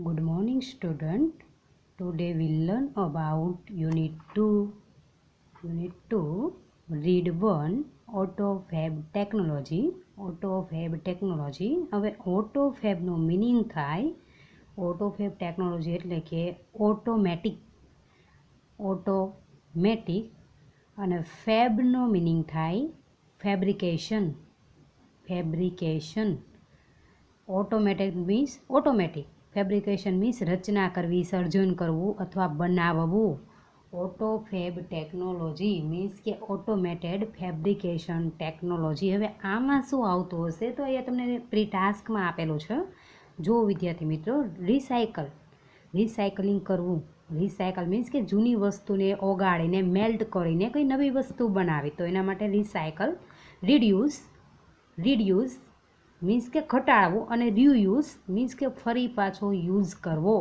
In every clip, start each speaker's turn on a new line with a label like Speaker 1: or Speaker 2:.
Speaker 1: Good morning, student. Today we'll learn about Unit 2. Unit 2, Read 1, AutoFab Technology. AutoFab Technology. હવે AutoFabનો meaning થાય AutoFab Technology એટલે કે automatic અને ફેબનો meaning થાય fabrication. Automatic means automatic, fabrication means રચના કરવી, સર્જન કરવું અથવા બનાવવું. ઓટોફેબ ટેકનોલોજી મીન્સ કે ઓટોમેટેડ ફેબ્રિકેશન ટેકનોલોજી. હવે આમાં શું આવતું હશે તો અહીંયા તમને પ્રી ટાસ્કમાં આપેલું છે. જો વિદ્યાર્થી મિત્રો, રિસાયકલિંગ કરવું. રિસાયકલ મીન્સ કે જૂની વસ્તુને ઓગાળીને મેલ્ટ કરીને કંઈ નવી વસ્તુ બનાવી, તો એના માટે રિસાયકલ. રીડ્યુસ મીન્સ કે ઘટાડવું અને રીયુઝ મીન્સ કે ફરી પાછો યુઝ કરવો.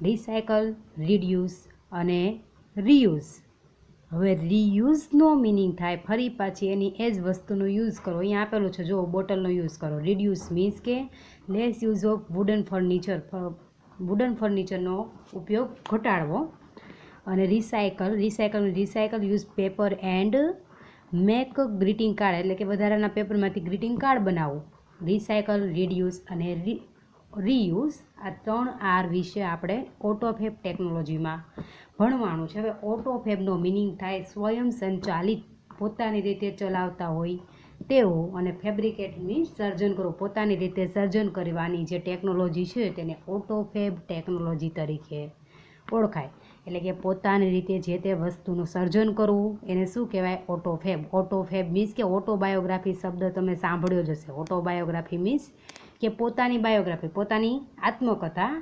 Speaker 1: રિસાયકલ, રીડ્યુસ અને રીયુઝ. હવે રીયુઝનો મિનિંગ થાય ફરી પાછી એની એ જ વસ્તુનો યુઝ કરો. અહીંયા આપેલું છે, જો બોટલનો યુઝ કરો. રીડ્યુસ મીન્સ કે લેસ યુઝ ઓફ વુડન ફર્નિચરનો ઉપયોગ ઘટાડવો. અને recycle use paper and make greeting card, એટલે કે વધારાના પેપરમાંથી ગ્રીટિંગ કાર્ડ બનાવવું. રિસાયકલ, રીડ્યુસ અને રીયુઝ, આ 3 R વિશે આપણે ઓટોફેબ ટેકનોલોજીમાં ભણવાનું છે. હવે ઓટોફેબનો મિનિંગ થાય સ્વયં સંચાલિત, પોતાની રીતે ચલાવતા હોય તેઓ. અને ફેબ્રિકેટ મીન્સ સર્જન કરવું, પોતાની રીતે સર્જન કરવાની જે ટેકનોલોજી છે તેને ઓટોફેબ ટેકનોલોજી તરીકે ઓળખાય. એટલે કે પોતાની રીતે જે તે વસ્તુનું સર્જન કરવું એને શું કહેવાય? ઓટોફેબ. ઓટોફેબ મીન્સ કે ઓટોબાયોગ્રાફી શબ્દ તમે સાંભળ્યો જ હશે. ઓટોબાયોગ્રાફી મીન્સ કે પોતાની બાયોગ્રાફી, પોતાની આત્મકથા.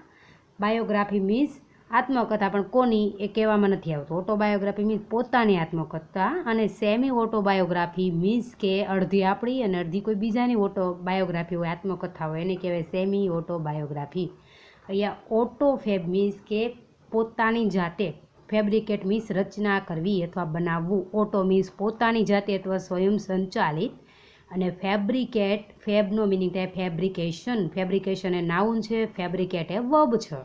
Speaker 1: બાયોગ્રાફી મીન્સ આત્મકથા, પણ કોની એ કહેવામાં નથી આવતું. ઓટોબાયોગ્રાફી મીન્સ પોતાની આત્મકથા. અને સેમી ઓટોબાયોગ્રાફી મીન્સ કે અડધી આપણી અને અડધી કોઈ બીજાની ઓટોબાયોગ્રાફી હોય, આત્મકથા હોય, એને કહેવાય સેમી ઓટોબાયોગ્રાફી. અહીંયા ઓટોફેબ મીન્સ કે પોતાની જાતે. ફેબ્રિકેટ મીન્સ રચના કરવી અથવા બનાવવું. ઓટો મીન્સ પોતાની જાતે અથવા સ્વયં સંચાલિત. અને ફેબનો મિનિંગ થાય ફેબ્રિકેશન એ નાઉન છે, ફેબ્રિકેટ એ વર્બ છે.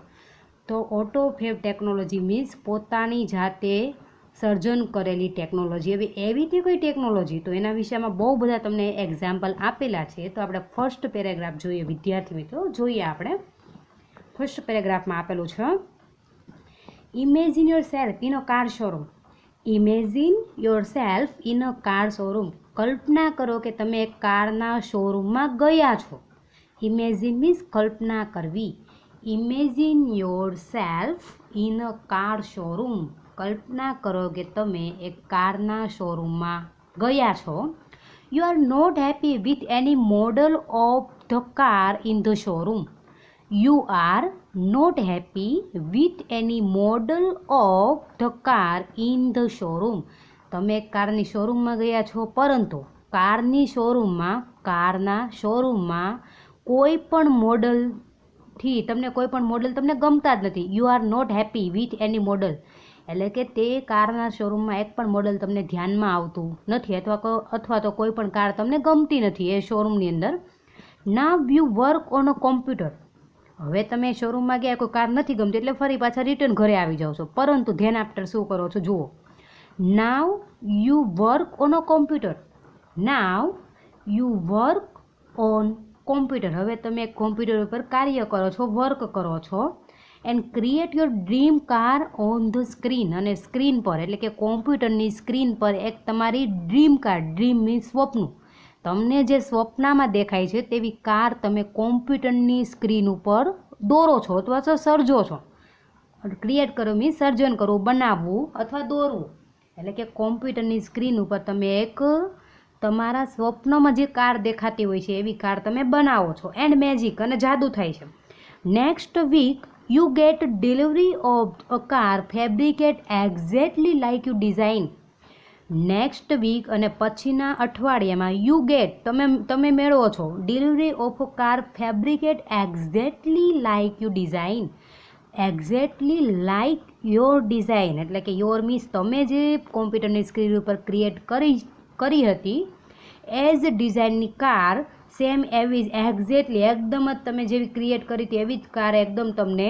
Speaker 1: તો ઓટોફેબ ટેકનોલોજી મીન્સ પોતાની જાતે સર્જન કરેલી ટેકનોલોજી. હવે એવી તે કોઈ ટેકનોલોજી, તો એના વિષયમાં બહુ બધા તમને એક્ઝામ્પલ આપેલા છે. તો આપણે ફર્સ્ટ પેરેગ્રાફ જોઈએ વિદ્યાર્થી મિત્રો. જોઈએ આપણે ફર્સ્ટ પેરેગ્રાફમાં આપેલું છે, imagine yourself in a car showroom. Imagine yourself in a car showroom. કલ્પના કરો કે તમે એક કારના શોરૂમમાં ગયા છો. ઇમેજિન મીન્સ કલ્પના કરવી. Imagine yourself in a car showroom. કલ્પના કરો કે તમે એક કારના શોરૂમમાં ગયા છો. You are not happy with any model of the car in the showroom. You are not happy with any model of the car in the showroom. તમે કારની શોરૂમમાં ગયા છો, પરંતુ કારના શોરૂમમાં કોઈ પણ મોડલથી તમને ગમતા જ નથી. You are not happy with any model, એટલે કે તે કારના શોરૂમમાં એક પણ મોડલ તમને ધ્યાનમાં આવતું નથી, અથવા તો કોઈ પણ કાર તમને ગમતી નથી એ શોરૂમની અંદર. Now you work on a computer. હવે તમે શોરૂમમાં ગયા, કોઈ કાર નથી ગમતી એટલે ફરી પાછા રિટર્ન ઘરે આવી જાઓ છો, પરંતુ ધ્યાન આપતા શું કરો છો જુઓ. Now you work on a computer. હવે તમે કોમ્પ્યુટર ઉપર કાર્ય કરો છો, વર્ક કરો છો. And create your dream car on the screen. અને સ્ક્રીન પર, એટલે કે કોમ્પ્યુટરની સ્ક્રીન પર એક તમારી ડ્રીમ કાર, ડ્રીમ મીન્સ સ્વપ્ન, તમને જે સ્વપ્નમાં દેખાય છે તેવી કાર તમે કોમ્પ્યુટરની સ્ક્રીન ઉપર દોરો છો અથવા તો સર્જો છો. ક્રિએટ કરો મીન્સ સર્જન કરવું, બનાવવું અથવા દોરવું. એટલે કે કોમ્પ્યુટરની સ્ક્રીન ઉપર તમે એક તમારા સ્વપ્નમાં જે કાર દેખાતી હોય છે એવી કાર તમે બનાવો છો. એન્ડ મેજિક, અને જાદુ થાય છે. Next week you get delivery of a car fabricate exactly like you design. Next week અને પછીના અઠવાડિયામાં યુ ગેટ તમે મેળવો છો delivery of a car fabricate exactly like you design. Exactly like your design, એટલે કે યોર મીન્સ તમે જે કોમ્પ્યુટરની સ્ક્રીન ઉપર ક્રિએટ કરી હતી એ જ ડિઝાઇનની કાર સેમ એવી જ એક્ઝેક્ટલી એકદમ જ તમે જેવી ક્રિએટ કરી હતી એવી જ કાર એકદમ તમને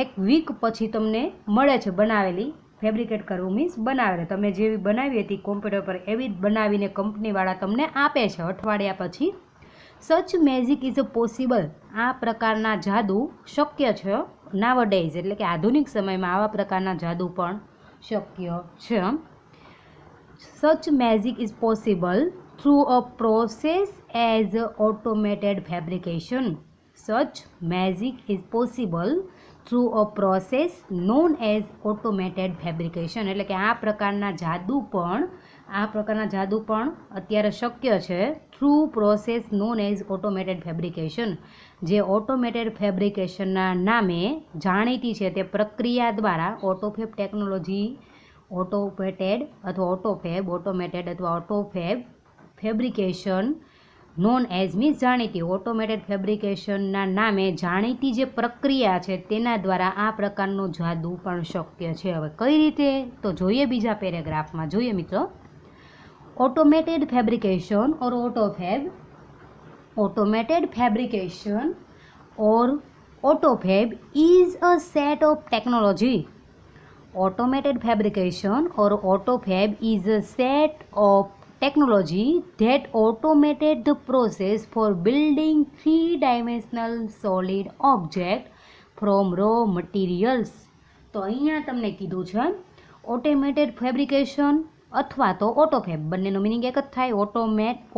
Speaker 1: 1 વીક પછી તમને મળે છે બનાવેલી. ફેબ્રિકેટ કરવું મીન્સ બનાવેલી, તમે જેવી બનાવી હતી કોમ્પ્યુટર પર એવી જ બનાવીને કંપનીવાળા તમને આપે છે અઠવાડિયા પછી. સચ મેજિક ઇઝ અ પોસિબલ, આ પ્રકારના જાદુ શક્ય છે નાવડેઝ, એટલે કે આધુનિક સમયમાં આવા પ્રકારના જાદુ પણ શક્ય છે. Such magic is possible through a process as automated fabrication. Such magic is possible through a process known as automated fabrication, એટલે કે આ પ્રકારના જાદુ પણ અત્યારે શક્ય છે through process known as automated fabrication, જે ઓટોમેટેડ ફેબ્રિકેશનના નામે જાણીતી છે તે પ્રક્રિયા દ્વારા ઓટોફેબ ટેકનોલોજી, ઓટોમેટેડ અથવા ઓટોફેબ ફેબ્રિકેશન નોન એઝ મીન્સ જાણીતી, ઓટોમેટેડ ફેબ્રિકેશનના નામે જાણીતી જે પ્રક્રિયા છે તેના દ્વારા આ પ્રકારનો જાદુ પણ શક્ય છે. હવે કઈ રીતે તો જોઈએ બીજા પેરેગ્રાફમાં. જોઈએ મિત્રો, automated fabrication or autofab. Automated fabrication or autofab is a set of technology. Automated fabrication or autofab is a set of technology that automated the process for building three-dimensional solid object from raw materials. તો અહીંયા તમને કીધું છે automated fabrication અથવા તો ઓટોફેબ, બંનેનો meaning એક જ થાય.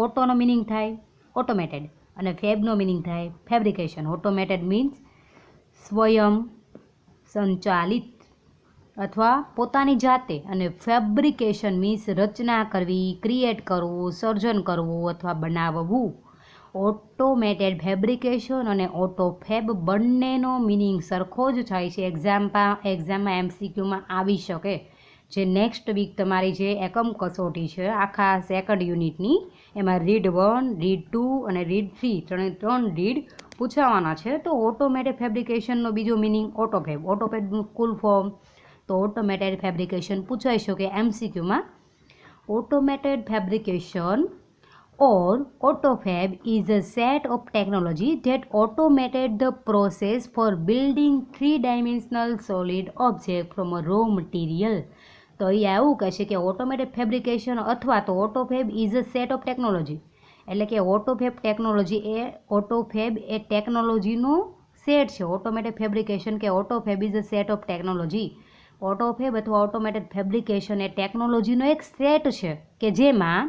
Speaker 1: ઓટોનો મિનિંગ થાય ઓટોમેટેડ અને ફેબનો મિનિંગ થાય ફેબ્રિકેશન. ઓટોમેટેડ મીન્સ સ્વયં સંચાલિત અથવા પોતાની જાતે, અને ફેબ્રિકેશન મીન્સ રચના કરવી, ક્રિએટ કરવું, સર્જન કરવું અથવા બનાવવું. ઓટોમેટેડ ફેબ્રિકેશન અને ઓટોફેબ બંનેનો મિનિંગ સરખો જ થાય છે. એક્ઝામમાં MCQમાં આવી શકે. જે નેક્સ્ટ વીક તમારી જે એકમ કસોટી છે આખા સેકન્ડ યુનિટની, એમાં રીડ 1, રીડ 2 અને રીડ 3 ત્રણ રીડ પૂછાવાના છે. તો ઓટોમેટેડ ફેબ્રિકેશનનો બીજો મિનિંગ ઓટોફેબ, ઓટોફેબનું ફૂલ ફોર્મ, તો ઓટોમેટેડ ફેબ્રિકેશન પૂછાઈ શકે MCQમાં. Automated fabrication or autofab is a set of technology that automated the process for building three-dimensional solid object from a raw material. તો એ આવું કહે છે કે ઓટોમેટેડ ફેબ્રિકેશન અથવા તો autofab is a set of technology, એટલે કે ઓટોફેબ એ ટેકનોલોજીનો સેટ છે. ઓટોમેટેડ ફેબ્રિકેશન કે autofab is a set of technology. Autofab અથવા ઓટોમેટેડ ફેબ્રિકેશન એ ટેકનોલોજીનો એક સેટ છે કે જેમાં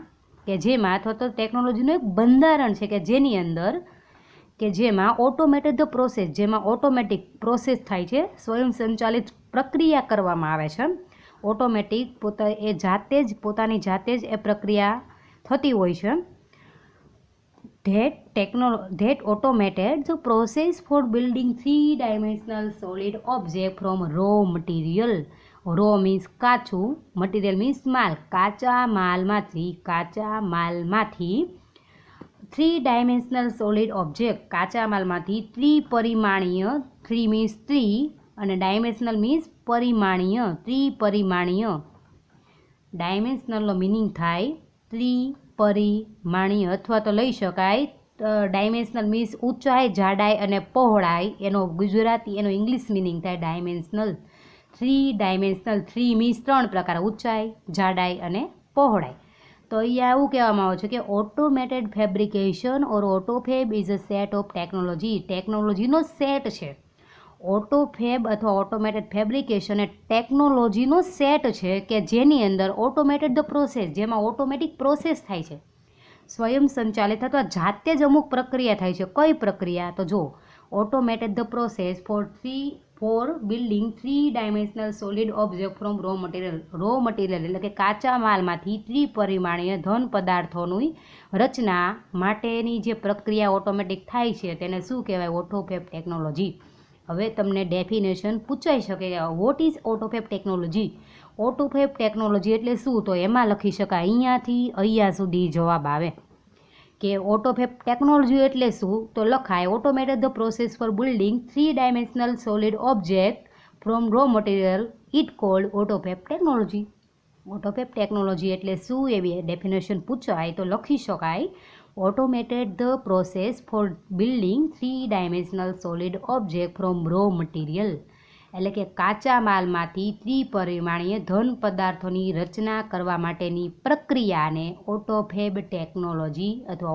Speaker 1: અથવા તો ટેકનોલોજીનું એક બંધારણ છે કે જેમાં ઓટોમેટેડ ધ પ્રોસેસ, જેમાં ઓટોમેટિક પ્રોસેસ થાય છે, સ્વયં સંચાલિત પ્રક્રિયા કરવામાં આવે છે. ઓટોમેટિક પોતાની જાતે જ એ પ્રક્રિયા થતી હોય છે. that automated the process for building three-dimensional solid object from raw material. raw means કાચું, material means માલ, કાચા માલમાંથી three-dimensional solid object, કાચા માલમાંથી ત્રિપરિમાણીય, 3 means 3 અને dimensional means ત્રિપરિમાણીય. ડાયમેન્શનલનો મિનિંગ થાય ત્રિપરિમાણીય, અથવા તો લઈ શકાય ડાયમેન્શનલ મીન્સ ઊંચાઈ, જાડાઈ અને પહોળાઈ. એનો ઇંગ્લિશ મિનિંગ થાય ડાયમેન્શનલ. 3 મીન્સ 3 પ્રકાર, ઊંચાઈ, જાડાઈ અને પહોળાઈ. તો અહીંયા એવું કહેવામાં આવે છે કે automated fabrication or autofab is a set of technology, ટેકનોલોજીનો સેટ છે. ઓટોફેબ અથવા ઓટોમેટેડ ફેબ્રિકેશન એ ટેકનોલોજીનો સેટ છે કે જેની અંદર ઓટોમેટેડ ધ પ્રોસેસ, જેમાં ઓટોમેટિક પ્રોસેસ થાય છે, સ્વયં સંચાલિત અથવા જાતે જ અમુક પ્રક્રિયા થાય છે. કઈ પ્રક્રિયા તો જો automated the process for building three-dimensional solid object from raw material. એટલે કે કાચા માલમાંથી ત્રિપરિમાણીય ઘન પદાર્થોની રચના માટેની જે પ્રક્રિયા ઓટોમેટિક થાય છે તેને શું કહેવાય? ઓટોફેબ ટેકનોલોજી. હવે તમને ડેફિનેશન પૂછાઈ શકે કે what is ઓટોફેબ technology. Autofab technology એટલે શું? તો એમાં લખી શકાય અહીંયાથી અહીંયા સુધી જવાબ આવે કે ઓટોફેબ ટેકનોલોજી એટલે શું? તો લખાય automated the process for building three-dimensional solid object from raw material, it called autofab technology. Autofab technology એટલે શું એવી ડેફિનેશન પૂછાય તો લખી શકાય automated the process for building 3-dimensional solid object from raw material. એટલે કે કાચા માલમાંથી ત્રિપરિમાણીય ઘન પદાર્થોની રચના કરવા માટેની પ્રક્રિયાને ઓટોફેબ ટેકનોલોજી અથવા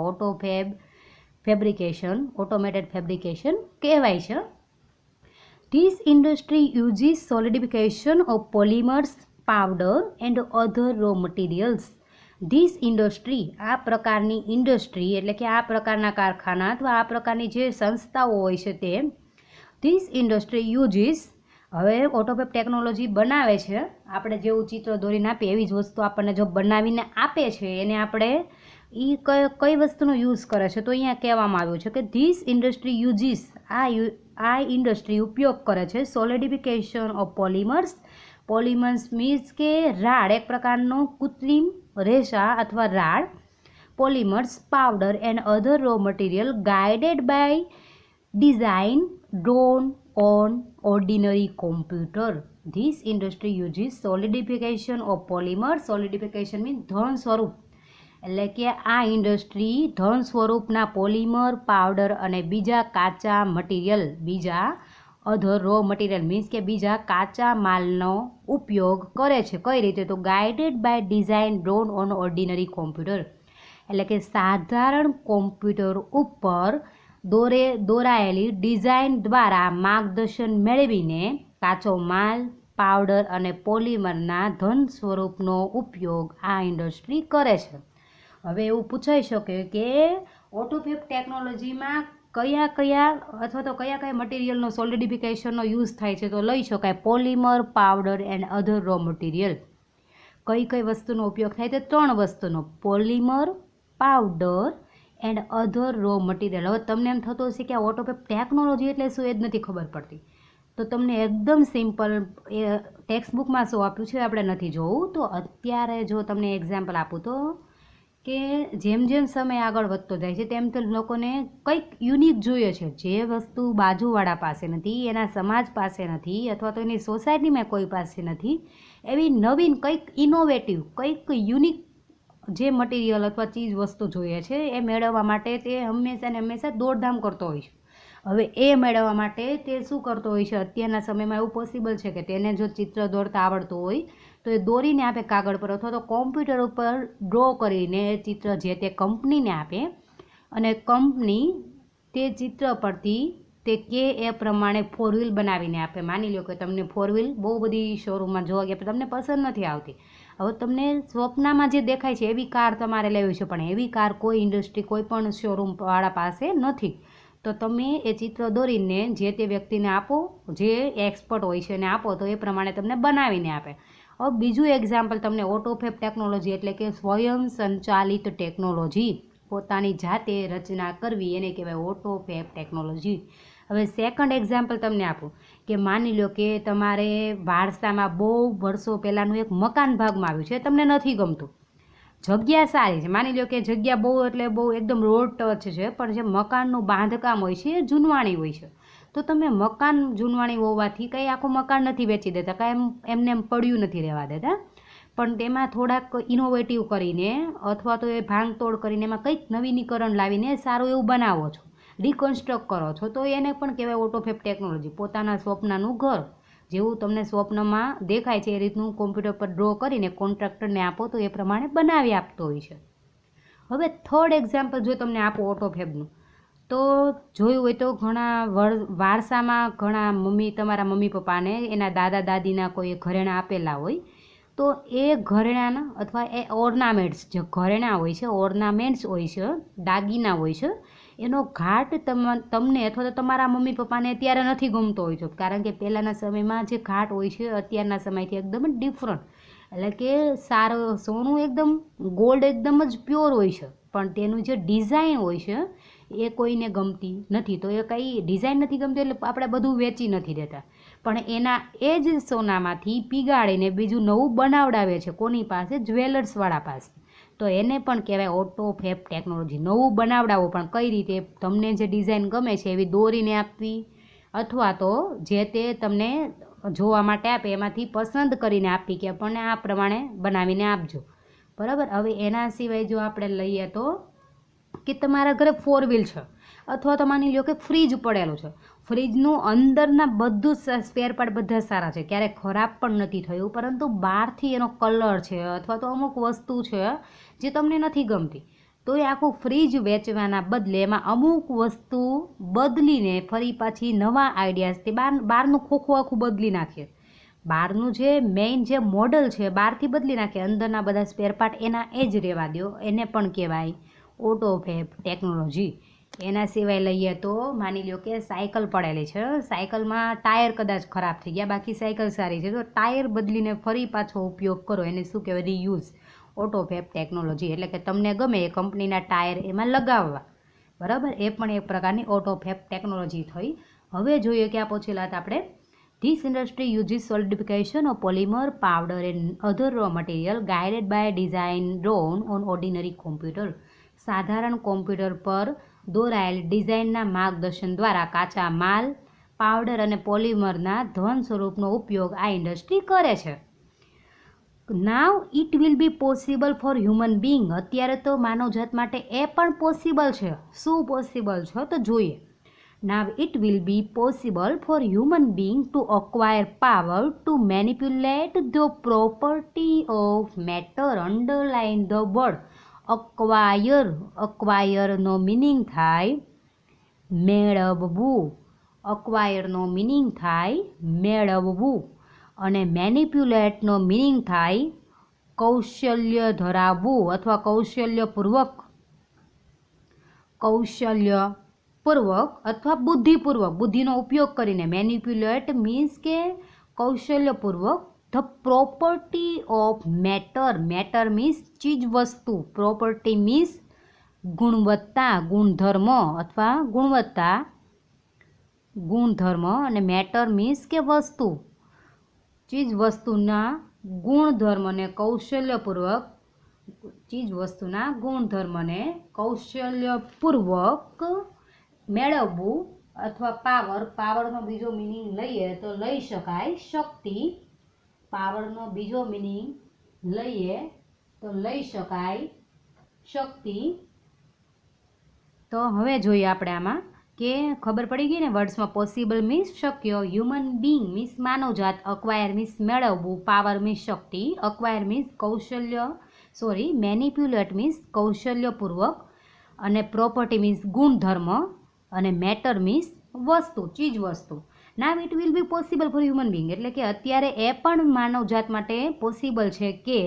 Speaker 1: ઓટોમેટેડ ફેબ્રિકેશન કહેવાય છે. This industry uses solidification of polymers, powder and other raw materials. This industry, આ પ્રકારની ઇન્ડસ્ટ્રી એટલે કે આ પ્રકારના કારખાના અથવા આ પ્રકારની જે સંસ્થાઓ હોય છે તે ધીસ ઇન્ડસ્ટ્રી યુઝીસ, હવે ઓટોફેબ ટેકનોલોજી બનાવે છે, આપણે જેવું ચિત્ર દોરીને આપીએ એવી જ વસ્તુ આપણને જો બનાવીને આપે છે એને આપણે કઈ વસ્તુનો યુઝ કરે છે તો અહીંયા કહેવામાં આવ્યું છે કે ધીસ ઇન્ડસ્ટ્રી યુઝીસ, આ ઇન્ડસ્ટ્રી ઉપયોગ કરે છે સોલિડિફિકેશન ઓફ પોલિમર્સ મીન્સ કે રાડ, એક પ્રકારનો કૃત્રિમ રેસા અથવા rod, polymers, powder and other raw material guided by design drawn on ordinary computer. This industry uses solidification of polymer. Solidification means ધન સ્વરૂપ, એટલે કે આ ઇન્ડસ્ટ્રી ધન સ્વરૂપના પોલિમર, પાવડર અને બીજા કાચા મટીરિયલ, બીજા અધર રો મટીરિયલ મીન્સ કે બીજા કાચા માલનો ઉપયોગ કરે છે. કઈ રીતે? તો guided by design drawn on ordinary computer, એટલે કે સાધારણ કોમ્પ્યુટર ઉપર દોરાયેલી ડિઝાઇન દ્વારા માર્ગદર્શન મેળવીને કાચો માલ, પાવડર અને પોલિમરના ધન સ્વરૂપનો ઉપયોગ આ ઇન્ડસ્ટ્રી કરે છે. હવે એવું પૂછાઈ શકે કે ઓટોફેબ ટેકનોલોજીમાં કયા મટીરિયલનો સોલિડિફિકેશનનો યુઝ થાય છે તો લઈ શકાય polymer, powder and other raw material. કઈ વસ્તુનો ઉપયોગ થાય તો 3 વસ્તુનો, polymer, powder and other raw material. હવે તમને એમ થતું હશે કે આ ઓટોફેબ ટેકનોલોજી એટલે શું, એ જ નથી ખબર પડતી. તો તમને એકદમ સિમ્પલ ટેક્સ્ટ બુકમાં શું આપ્યું છે આપણે નથી જોવું. તો અત્યારે જો તમને એક્ઝામ્પલ આપું તો કે જેમ સમય આગળ વધતો જાય છે તેમ તો લોકોને કંઈક યુનિક જોઈએ છે, જે વસ્તુ બાજુવાળા પાસે નથી, એના સમાજ પાસે નથી અથવા તો એની સોસાયટીમાં કોઈ પાસે નથી, એવી નવીન કંઈક ઇનોવેટિવ, કંઈક યુનિક જે મટીરિયલ અથવા ચીજ વસ્તુ જોઈએ છે એ મેળવવા માટે તે હંમેશા દોડધામ કરતો હોય છે. હવે એ મેળવવા માટે તે શું કરતો હોય છે, અત્યારના સમયમાં એવું પોસિબલ છે કે તેને જો ચિત્ર દોરતા આવડતું હોય તો એ દોરીને આપે કાગળ પર અથવા તો કોમ્પ્યુટર ઉપર ડ્રો કરીને ચિત્ર જે તે કંપનીને આપે અને કંપની તે ચિત્ર પરથી તે કે એ પ્રમાણે 4 વ્હીલ બનાવીને આપે. માની લો કે તમને 4 વ્હીલ બહુ બધી શોરૂમમાં જોવા ગયા પણ તમને પસંદ નથી આવતી. હવે તમને સ્વપ્નમાં જે દેખાય છે એવી કાર તમારે લેવી છે, પણ એવી કાર કોઈ ઇન્ડસ્ટ્રી કોઈ પણ શોરૂમવાળા પાસે નથી. તો તમે એ ચિત્ર દોરીને જે તે વ્યક્તિને આપો, જે એક્સપર્ટ હોય છે એને આપો તો એ પ્રમાણે તમને બનાવીને આપે. હવે બીજું એક્ઝામ્પલ તમને ઓટોફેબ ટેકનોલોજી એટલે કે સ્વયં સંચાલિત ટેકનોલોજી, પોતાની જાતે રચના કરવી એને કહેવાય ઓટોફેબ ટેકનોલોજી. હવે સેકન્ડ એક્ઝામ્પલ તમને આપું કે માની લો કે તમારે વારસામાં બહુ વર્ષો પહેલાંનું એક મકાન ભાગમાં આવ્યું છે, તમને નથી ગમતું, જગ્યા સારી છે, માની લો કે જગ્યા બહુ એકદમ રોડ ટચ છે, પણ જે મકાનનું બાંધકામ હોય છે એ જૂનવાણી હોય છે. તો તમે મકાન જૂનવાણી હોવાથી કંઈ આખું મકાન નથી વેચી દેતા, કાંઈ એમને એમ પડ્યું નથી રહેવા દેતા, પણ તેમાં થોડાક ઇનોવેટિવ કરીને અથવા તો એ ભાંગતોડ કરીને એમાં કંઈક નવીનીકરણ લાવીને સારું એવું બનાવો છો, રિકન્સ્ટ્રક્ટ કરો છો, તો એને પણ કહેવાય ઓટોફેબ ટેકનોલોજી. પોતાના સ્વપ્નનું ઘર જેવું તમને સ્વપ્નમાં દેખાય છે એ રીતનું કોમ્પ્યુટર પર ડ્રો કરીને કોન્ટ્રાક્ટરને આપો તો એ પ્રમાણે બનાવી આપતો હોય છે. હવે થર્ડ એક્ઝામ્પલ જો તમને આપો ઓટોફેબનું, તો જોયું હોય તો ઘણા વારસામાં ઘણા તમારા મમ્મી પપ્પાને એના દાદા દાદીના કોઈ ઘરેણાં આપેલા હોય, તો એ ઘરેણાંના અથવા એ ઓર્નામેન્ટ્સ, જે ઘરેણાં હોય છે, ઓર્નામેન્ટ્સ હોય છે, દાગીના હોય છે, એનો ઘાટ તમને અથવા તો તમારા મમ્મી પપ્પાને અત્યારે નથી ગમતો હોય છે, કારણ કે પહેલાંના સમયમાં જે ઘાટ હોય છે અત્યારના સમયથી એકદમ ડિફરન્ટ, એટલે કે સારું સોનું એકદમ ગોલ્ડ એકદમ જ પ્યોર હોય છે, પણ તેનું જે ડિઝાઇન હોય છે એ કોઈને ગમતી નથી. તો એ કંઈ ડિઝાઇન નથી ગમતી એટલે આપણે બધું વેચી નથી દેતા, પણ એના એ જ સોનામાંથી પીગાળીને બીજું નવું બનાવડાવે છે. કોની પાસે? જ્વેલર્સવાળા પાસે. તો એને પણ કહેવાય ઓટોફેબ ટેકનોલોજી. નવું બનાવડાવો પણ કઈ રીતે? તમને જે ડિઝાઇન ગમે છે એવી દોરીને આપવી અથવા તો જે તે તમને જોવા માટે આપે એમાંથી પસંદ કરીને આપી કે આપણને આ પ્રમાણે બનાવીને આપજો, બરાબર. હવે એના સિવાય જો આપણે લઈએ તો કે તમારા ઘરે 4 વ્હીલ છે અથવા તો માની લો કે ફ્રીજ પડેલું છે, ફ્રીજનું અંદરના બધું સ્પેર પાર્ટ બધા સારા છે, ક્યારેય ખરાબ પણ નથી થયું, પરંતુ બહારથી એનો કલર છે અથવા તો અમુક વસ્તુ છે જે તમને નથી ગમતી, તો એ આખું ફ્રીજ વેચવાના બદલે એમાં અમુક વસ્તુ બદલીને ફરી પાછી નવા આઈડિયાઝથી બહારનું ખોખું આખું બદલી નાખીએ, બહારનું જે મેઇન જે મોડલ છે બહારથી બદલી નાખીએ, અંદરના બધા સ્પેર પાર્ટ એના એ જ રહેવા દો, એને પણ કહેવાય ઓટોફેબ ટેકનોલોજી. એના સિવાય લઈએ તો માની લો કે સાયકલ પડેલી છે, સાયકલમાં ટાયર કદાચ ખરાબ થઈ ગયા, બાકી સાયકલ સારી છે, તો ટાયર બદલીને ફરી પાછો ઉપયોગ કરો, એને શું કહેવાય? રીયુઝ. ઓટોફેબ ટેકનોલોજી એટલે કે તમને ગમે એ કંપનીના ટાયર એમાં લગાવવા, બરાબર, એ પણ એક પ્રકારની ઓટોફેબ ટેકનોલોજી થઈ. હવે જોઈએ ક્યાં પહોંચેલા હતા આપણે. This industry uses solidification of polymer, powder and other raw material guided by design drawn on ordinary computer. સાધારણ કોમ્પ્યુટર પર દોરાયેલ ડિઝાઇનના માર્ગદર્શન દ્વારા કાચા માલ, પાવડર અને પોલિમરના ધન સ્વરૂપનો ઉપયોગ આ ઇન્ડસ્ટ્રી કરે છે. Now it will be possible for human being. અત્યારે તો માનવજાત માટે એ પણ પોસિબલ છે. શું પોસિબલ છે તો જોઈએ. Now it will be possible for human being to acquire power to manipulate the property of matter. Underline the word acquire. Acquire no meaning થાય મેળવવું. acquire નો meaning થાય મેળવવું અને manipulate નો meaning થાય કૌશલ્ય ધરાવવું અથવા કૌશલ્યપૂર્વક અથવા બુદ્ધિપૂર્વક, બુદ્ધિનો ઉપયોગ કરીને. મેનિપ્યુલેટ મીન્સ કે કૌશલ્યપૂર્વક. The property of matter. Matter means ચીજ વસ્તુ. પ્રોપર્ટી મીન્સ ગુણવત્તા, ગુણધર્મ અથવા ગુણવત્તા, ગુણધર્મ. અને મેટર મીન્સ કે વસ્તુ, ચીજ વસ્તુના ગુણધર્મને કૌશલ્યપૂર્વક, ચીજ વસ્તુના ગુણધર્મને કૌશલ્યપૂર્વક મેળવવું અથવા પાવર. પાવરનો બીજો મિનિંગ લઈએ તો લઈ શકાય શક્તિ. પાવરનો બીજો મિનિંગ લઈએ તો લઈ શકાય શક્તિ. તો હવે જોઈએ આપણે આમાં કે ખબર પડી ગઈ ને વર્ડ્સમાં. પોસિબલ મીન્સ શક્ય, હ્યુમન બિંગ મીન્સ માનવજાત, અક્વાયર મીન્સ મેળવવું, પાવર મીન્સ શક્તિ, અક્વાયર મીન્સ મેનિપ્યુલેટ મીન્સ કૌશલ્યપૂર્વક, અને પ્રોપર્ટી મીન્સ ગુણધર્મ, અને મેટર મીન્સ વસ્તુ, ચીજ વસ્તુ. Now it will be possible for human being એટલે કે અત્યારે એ પણ માનવજાત માટે પોસિબલ છે કે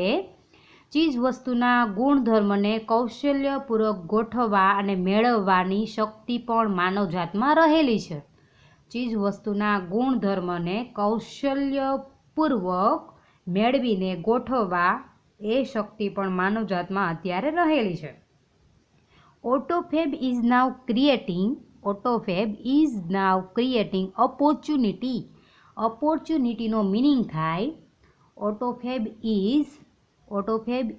Speaker 1: ચીજ વસ્તુના ગુણધર્મને કૌશલ્યપૂર્વક ગોઠવવા અને મેળવવાની શક્તિ પણ માનવજાતમાં રહેલી છે. ચીજ વસ્તુના ગુણધર્મને કૌશલ્યપૂર્વક મેળવીને ગોઠવવા એ શક્તિ પણ માનવજાતમાં અત્યારે રહેલી છે. Autofab is now creating. Autofab is now creating opportunity. ઓપોર્ચ્યુનિટીનો મિનિંગ થાય autofab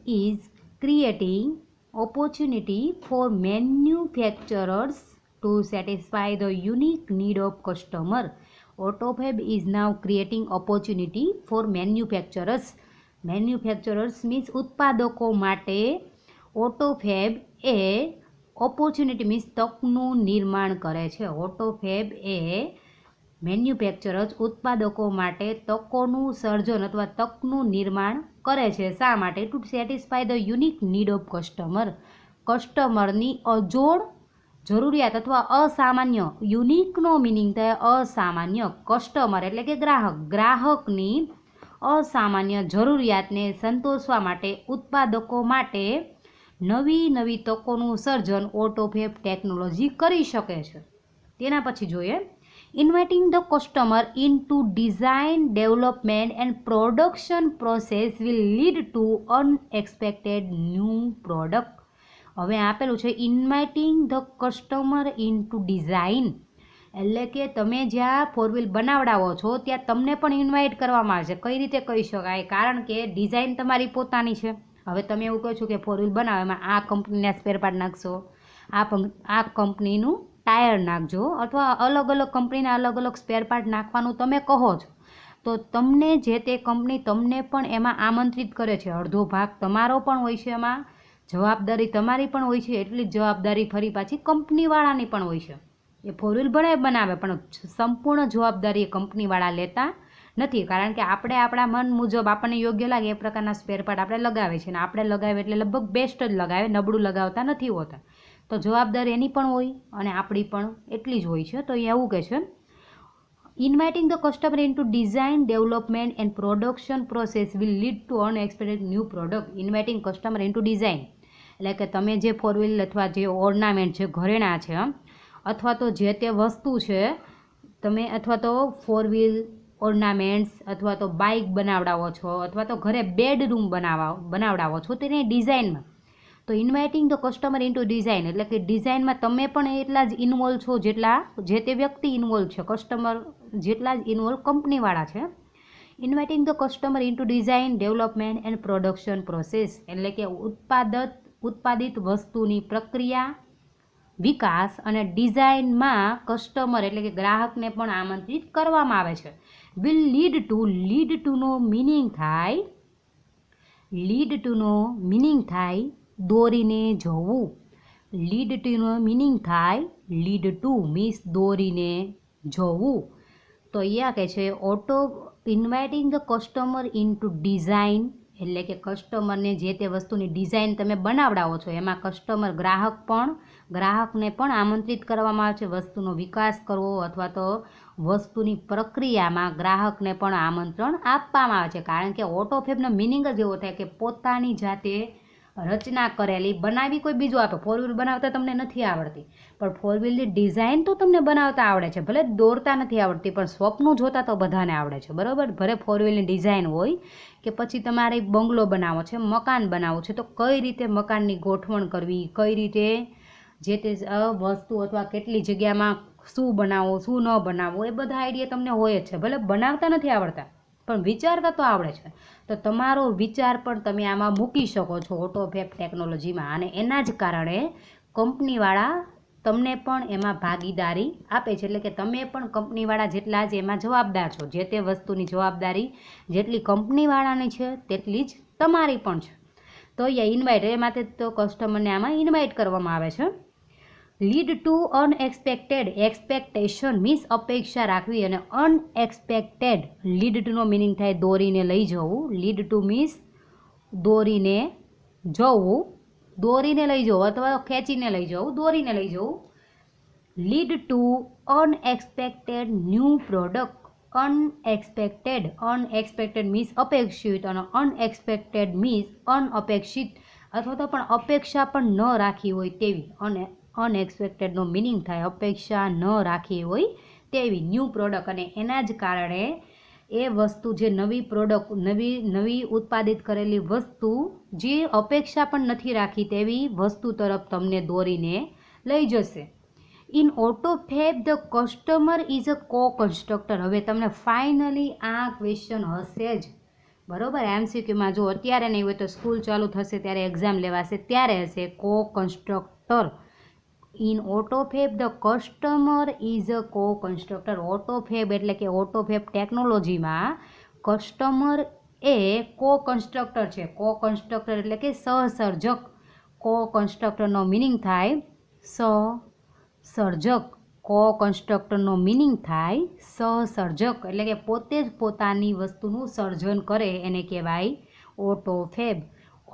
Speaker 1: is creating opportunity for manufacturers to satisfy the unique need of customer. Autofab is now creating opportunity for manufacturers. Manufacturers means ઉત્પાદકો માટે ઓટોફેબ એ opportunity means તકનું નિર્માણ કરે છે. ઓટોફેબ એ manufacturers ઉત્પાદકો માટે તકોનું સર્જન અથવા તકનું નિર્માણ કરે છે. શા માટે? To satisfy the unique need of customer. કસ્ટમરની અજોડ જરૂરિયાત અથવા અસામાન્ય. યુનિકનો મિનિંગ થાય અસામાન્ય. કસ્ટમર એટલે કે ગ્રાહક. ગ્રાહકની અસામાન્ય જરૂરિયાતને સંતોષવા માટે ઉત્પાદકો માટે નવી નવી તકોનું સર્જન ઓટોફેબ ટેકનોલોજી કરી શકે છે. તેના પછી જોઈએ Inviting the customer into design, development and production process will lead to unexpected new product. હવે આપેલું છે inviting the customer into design એટલે કે તમે જ્યાં 4 વ્હીલ બનાવડાવો છો ત્યાં તમને પણ ઇન્વાઇટ કરવામાં આવે છે. કઈ રીતે કહી શકાય? કારણ કે ડિઝાઇન તમારી પોતાની છે. હવે તમે એવું કહો છો કે 4 વ્હીલ બનાવો, એમાં આ કંપનીના સ્પેર પાર્ટ નાખશો, આ કંપનીનું ટાયર નાખજો, અથવા અલગ અલગ કંપનીના અલગ અલગ સ્પેર પાર્ટ નાખવાનું તમે કહો છો, તો તમને જે તે કંપની તમને પણ એમાં આમંત્રિત કરે છે. અડધો ભાગ તમારો પણ હોય છે એમાં, જવાબદારી તમારી પણ હોય છે, એટલી જ જવાબદારી ફરી પાછી કંપનીવાળાની પણ હોય છે. એ ફોર વ્હીલ બનાવે પણ સંપૂર્ણ જવાબદારી એ કંપનીવાળા લેતા નથી, કારણ કે આપણે આપણા મન મુજબ આપણને યોગ્ય લાગે એ પ્રકારના સ્પેર પાર્ટ આપણે લગાવે છે, અને આપણે લગાવે એટલે લગભગ બેસ્ટ જ લગાવે, નબળું લગાવતા નથી હોતા. તો જવાબદારી એની પણ હોય અને આપણી પણ એટલી જ હોય છે. તો એ એવું કહે છે, inviting the customer into design development and production process will lead to unexpected new product. Inviting customer into design એટલે કે તમે જે ફોર વ્હીલ અથવા જે ઓર્નામેન્ટ છે, ઘરેણાં છે, અથવા તો જે તે વસ્તુ છે તમે, અથવા તો ફોર વ્હીલ ઓર્નામેન્ટ્સ અથવા તો બાઇક બનાવડાવો છો, અથવા તો ઘરે બેડરૂમ બનાવડાવો છો તેની ડિઝાઇનમાં. તો inviting the customer into design એટલે કે ડિઝાઇનમાં તમે પણ એટલા જ ઇન્વોલ્વ છો જેટલા જે તે વ્યક્તિ ઇન્વોલ્વ છે, કસ્ટમર જેટલા જ ઇન્વોલ્વ કંપનીવાળા છે. Inviting the customer into design development and production process એટલે કે ઉત્પાદિત વસ્તુની પ્રક્રિયા, વિકાસ અને ડિઝાઇનમાં કસ્ટમર એટલે કે ગ્રાહકને પણ આમંત્રિત કરવામાં આવે છે. વિલ લીડ ટુનો મિનિંગ થાય દોરીને જવું. લીડ ટુનો મિનિંગ થાય લીડ ટુ મીન્સ દોરીને જવું. તો અહીંયા કહે છે inviting the customer into design એટલે કે કસ્ટમરને જે તે વસ્તુની ડિઝાઇન તમે બનાવડાવો છો એમાં ગ્રાહકને પણ આમંત્રિત કરવામાં આવે છે. વસ્તુનો વિકાસ કરવો અથવા તો વસ્તુની પ્રક્રિયામાં ગ્રાહકને પણ આમંત્રણ આપવામાં આવે છે, કારણ કે ઓટોફેબનો મિનિંગ જ એવો થાય કે પોતાની જાતે રચના કરેલી બનાવી કોઈ બીજું આપે. ફોર વ્હીલ બનાવતા તમને નથી આવડતી, પણ ફોર વ્હીલની ડિઝાઇન તો તમને બનાવતા આવડે છે, ભલે દોરતા નથી આવડતી પણ સ્વપ્નું જોતા તો બધાને આવડે છે, બરાબર. ભલે ફોર વ્હીલની ડિઝાઇન હોય કે પછી તમારે બંગલો બનાવો છે, મકાન બનાવવું છે, તો કઈ રીતે મકાનની ગોઠવણ કરવી, કઈ રીતે જે તે વસ્તુ અથવા કેટલી જગ્યામાં શું બનાવવું શું ન બનાવવું એ બધા આઈડિયા તમને હોય જ છે. ભલે બનાવતા નથી આવડતા પણ વિચારતા તો આવડે છે. તો તમારો વિચાર પણ તમે આમાં મૂકી શકો છો ઓટોફેબ ટેકનોલોજીમાં, અને એના જ કારણે કંપનીવાળા તમને પણ એમાં ભાગીદારી આપે છે. એટલે કે તમે પણ કંપનીવાળા જેટલા જ એમાં જવાબદાર છો. જે તે વસ્તુની જવાબદારી જેટલી કંપનીવાળાની છે તેટલી જ તમારી પણ છે. તો અહીંયા ઇન્વાઇટ એ માટે તો કસ્ટમરને આમાં ઇન્વાઇટ કરવામાં આવે છે. Lead to unexpected expectation means અપેક્ષા રાખવી, અને અનએક્સપેક્ટેડ લીડ ટુનો મિનિંગ થાય દોરીને લઈ જવું. લીડ ટુ મીન્સ દોરીને જવું, દોરીને લઈ જવું અથવા ખેંચીને લઈ જવું, દોરીને લઈ જવું. Lead to unexpected new product. Unexpected means અપેક્ષિત અને અનએક્સપેક્ટેડ મીન્સ અનઅપેક્ષિત અથવા તો પણ અપેક્ષા પણ ન રાખી હોય તેવી. અને અનએક્સપેક્ટેડનો મિનિંગ થાય અપેક્ષા ન રાખી હોય તેવી ન્યૂ પ્રોડક્ટ. અને એના જ કારણે એ વસ્તુ જે નવી ઉત્પાદિત કરેલી વસ્તુ જે અપેક્ષા પણ નથી રાખી તેવી વસ્તુ તરફ તમને દોરીને લઈ જશે. In autofab the customer is a co constructor. હવે તમને ફાઇનલી આ ક્વેશ્ચન હશે જ, બરાબર. MCQમાં જો અત્યારે નહીં હોય તો સ્કૂલ ચાલુ થશે ત્યારે એક્ઝામ લેવાશે ત્યારે હશે. Co constructor. In autofab the customer is a co constructor. ઓટોફેબ એટલે કે ઓટોફેબ ટેકનોલોજીમાં કસ્ટમર એ કો કન્સ્ટ્રક્ટર છે. કો કન્સ્ટ્રક્ટર એટલે કે સહસર્જક. કો કન્સ્ટ્રક્ટરનો મિનિંગ થાય સહસર્જક. કો કન્સ્ટ્રક્ટરનો મિનિંગ થાય સહસર્જક એટલે કે પોતે જ પોતાની વસ્તુનું સર્જન કરે એને કહેવાય ઓટોફેબ.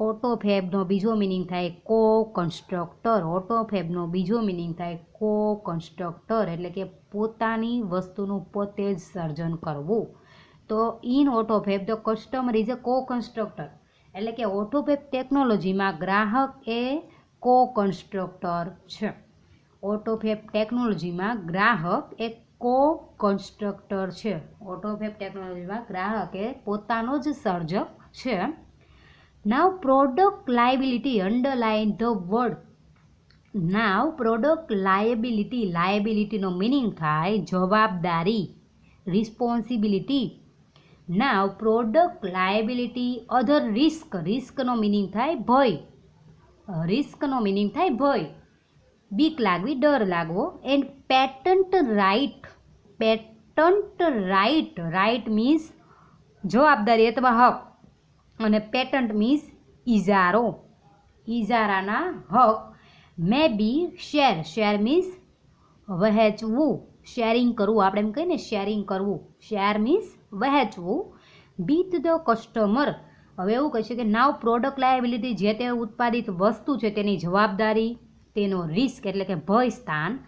Speaker 1: ઓટોફેબનો બીજો મિનિંગ થાય કો કન્સ્ટ્રક્ટર. ઓટોફેબનો બીજો મિનિંગ થાય કો કન્સ્ટ્રક્ટર એટલે કે પોતાની વસ્તુનું પોતે જ સર્જન કરવું. તો in autofab the customer is a co constructor એટલે કે ઓટોફેબ ટેકનોલોજીમાં ગ્રાહક એ કો કન્સ્ટ્રક્ટર છે. ઓટોફેબ ટેકનોલોજીમાં ગ્રાહક એ કો કન્સ્ટ્રક્ટર છે. ઓટોફેબ ટેકનોલોજીમાં ગ્રાહક એ પોતાનો જ સર્જક છે. Now product liability underline the word. Now product liability. લાયબિલિટીનો મિનિંગ થાય જવાબદારી, responsibility. Now product liability other risk. રિસ્કનો મિનિંગ થાય ભય. રિસ્કનો મિનિંગ થાય ભય, બીક લાગવી, ડર લાગવો. And patent right. Patent right. Right means જવાબદારી અથવા હક, અને પેટન્ટ મીન્સ ઇજારો. ઇજારાના હક મે બી શેર મીન્સ વહેંચવું, શેરિંગ કરવું, આપણે એમ કહીએ ને શેરિંગ કરવું, શેર મીન્સ વહેંચવું, વિથ ધ કસ્ટમર. હવે એવું કહે છે કે નાવ પ્રોડક્ટ લાયબિલિટી, જે તે ઉત્પાદિત વસ્તુ છે તેની જવાબદારી, તેનો રિસ્ક એટલે કે ભય સ્થાન,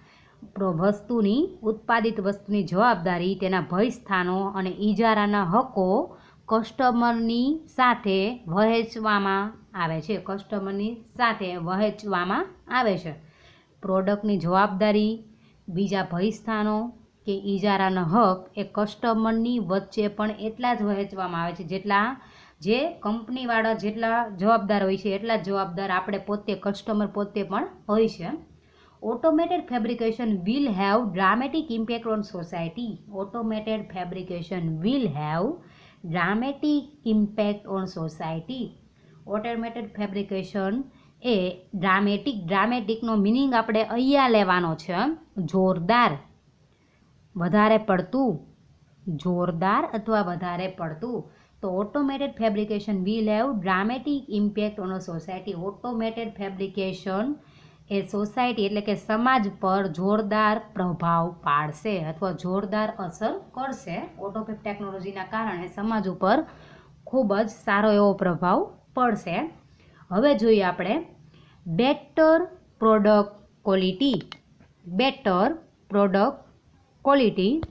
Speaker 1: વસ્તુની ઉત્પાદિત વસ્તુની જવાબદારી, તેના ભય સ્થાનો અને ઇજારાના હકો કસ્ટમરની સાથે વહેંચવામાં આવે છે, કસ્ટમરની સાથે વહેંચવામાં આવે છે. પ્રોડક્ટની જવાબદારી, બીજા ભય સ્થાનો કે ઇજારાના હક એ કસ્ટમરની વચ્ચે પણ એટલા જ વહેંચવામાં આવે છે જેટલા જે કંપનીવાળા જેટલા જવાબદાર હોય છે એટલા જ જવાબદાર આપણે પોતે કસ્ટમર પોતે પણ હોય છે. Automated fabrication will have dramatic impact on society. Automated fabrication will have dramatic impact on society. Automated fabrication એ ડ્રામેટિકનો મિનિંગ આપણે અહીંયા લેવાનો છે જોરદાર, વધારે પડતું, જોરદાર અથવા વધારે પડતું. તો automated fabrication will have dramatic impact on a society. Automated fabrication A society એટલે કે સમાજ પર જોરદાર પ્રભાવ પાડશે અથવા જોરદાર અસર કરશે. ઓટોમેટિક ટેકનોલોજીના કારણે સમાજ ઉપર ખૂબ જ સારો એવો પ્રભાવ પડશે. હવે જોઈએ આપણે better product quality. Better product quality